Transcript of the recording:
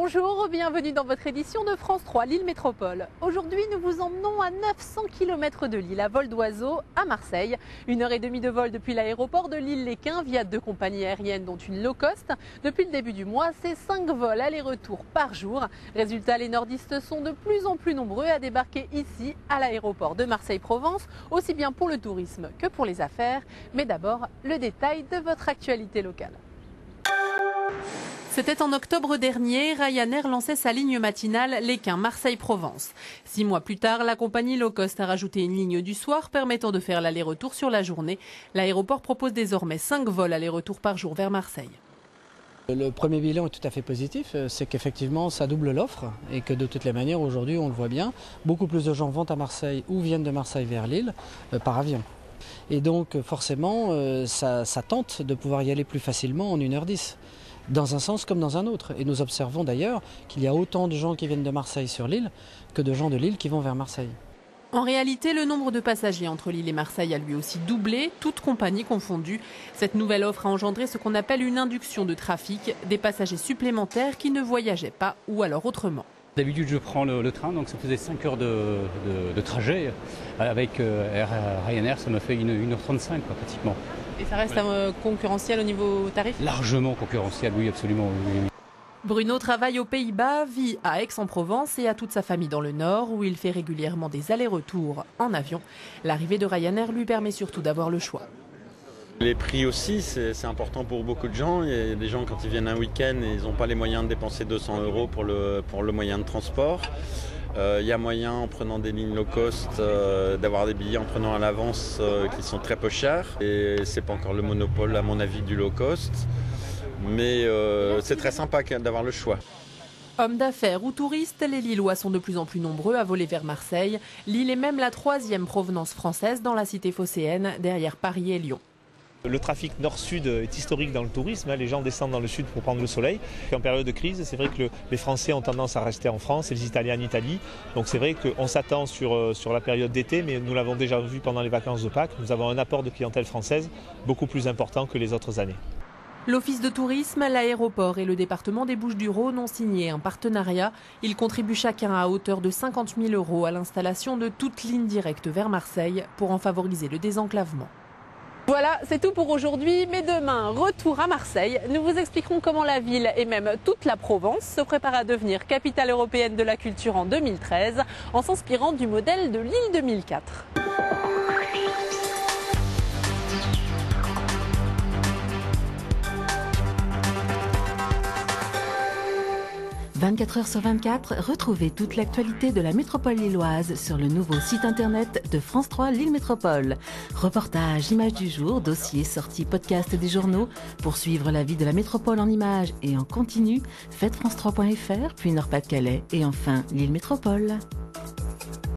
Bonjour, bienvenue dans votre édition de France 3 Lille Métropole. Aujourd'hui, nous vous emmenons à 900 km de Lille, à vol d'oiseau, à Marseille. 1h30 de vol depuis l'aéroport de Lille-Léquin via 2 compagnies aériennes dont une low cost. Depuis le début du mois, c'est 5 vols aller-retour par jour. Résultat, les nordistes sont de plus en plus nombreux à débarquer ici, à l'aéroport de Marseille-Provence, aussi bien pour le tourisme que pour les affaires. Mais d'abord, le détail de votre actualité locale. C'était en octobre dernier, Ryanair lançait sa ligne matinale Léquin-Marseille-Provence. 6 mois plus tard, la compagnie low cost a rajouté une ligne du soir permettant de faire l'aller-retour sur la journée. L'aéroport propose désormais 5 vols aller-retour par jour vers Marseille. Le premier bilan est tout à fait positif, c'est qu'effectivement ça double l'offre et que de toutes les manières aujourd'hui on le voit bien, beaucoup plus de gens vont à Marseille ou viennent de Marseille vers Lille par avion. Et donc forcément ça tente de pouvoir y aller plus facilement en 1h10. Dans un sens comme dans un autre. Et nous observons d'ailleurs qu'il y a autant de gens qui viennent de Marseille sur Lille que de gens de Lille qui vont vers Marseille. En réalité, le nombre de passagers entre Lille et Marseille a lui aussi doublé, toutes compagnies confondues. Cette nouvelle offre a engendré ce qu'on appelle une induction de trafic, des passagers supplémentaires qui ne voyageaient pas ou alors autrement. D'habitude, je prends le train, donc ça faisait 5 heures de trajet. Avec Ryanair, ça me fait 1h35 pratiquement. Et ça reste concurrentiel au niveau tarif ? Largement concurrentiel, oui, absolument. Oui. Bruno travaille aux Pays-Bas, vit à Aix-en-Provence et a toute sa famille dans le Nord où il fait régulièrement des allers-retours en avion. L'arrivée de Ryanair lui permet surtout d'avoir le choix. Les prix aussi, c'est important pour beaucoup de gens. Il y a des gens, quand ils viennent un week-end, ils n'ont pas les moyens de dépenser 200 € pour le moyen de transport. Il y a moyen, en prenant des lignes low cost, d'avoir des billets en prenant à l'avance qui sont très peu chers. Et c'est pas encore le monopole, à mon avis, du low cost. Mais c'est très sympa d'avoir le choix. Hommes d'affaires ou touristes, les Lillois sont de plus en plus nombreux à voler vers Marseille. Lille est même la 3e provenance française dans la cité phocéenne, derrière Paris et Lyon. Le trafic nord-sud est historique dans le tourisme, les gens descendent dans le sud pour prendre le soleil. En période de crise, c'est vrai que les Français ont tendance à rester en France et les Italiens en Italie. Donc c'est vrai qu'on s'attend sur la période d'été, mais nous l'avons déjà vu pendant les vacances de Pâques. Nous avons un apport de clientèle française beaucoup plus important que les autres années. L'Office de tourisme, l'aéroport et le département des Bouches-du-Rhône ont signé un partenariat. Ils contribuent chacun à hauteur de 50 000 € à l'installation de toute ligne directe vers Marseille pour en favoriser le désenclavement. Voilà, c'est tout pour aujourd'hui, mais demain, retour à Marseille. Nous vous expliquerons comment la ville et même toute la Provence se prépare à devenir capitale européenne de la culture en 2013 en s'inspirant du modèle de Lille 2004. 24 h sur 24, retrouvez toute l'actualité de la métropole lilloise sur le nouveau site internet de France 3 Lille Métropole. Reportages, images du jour, dossiers, sorties, podcasts des journaux. Pour suivre la vie de la métropole en images et en continu, faites France3.fr, puis Nord-Pas-de-Calais et enfin Lille Métropole.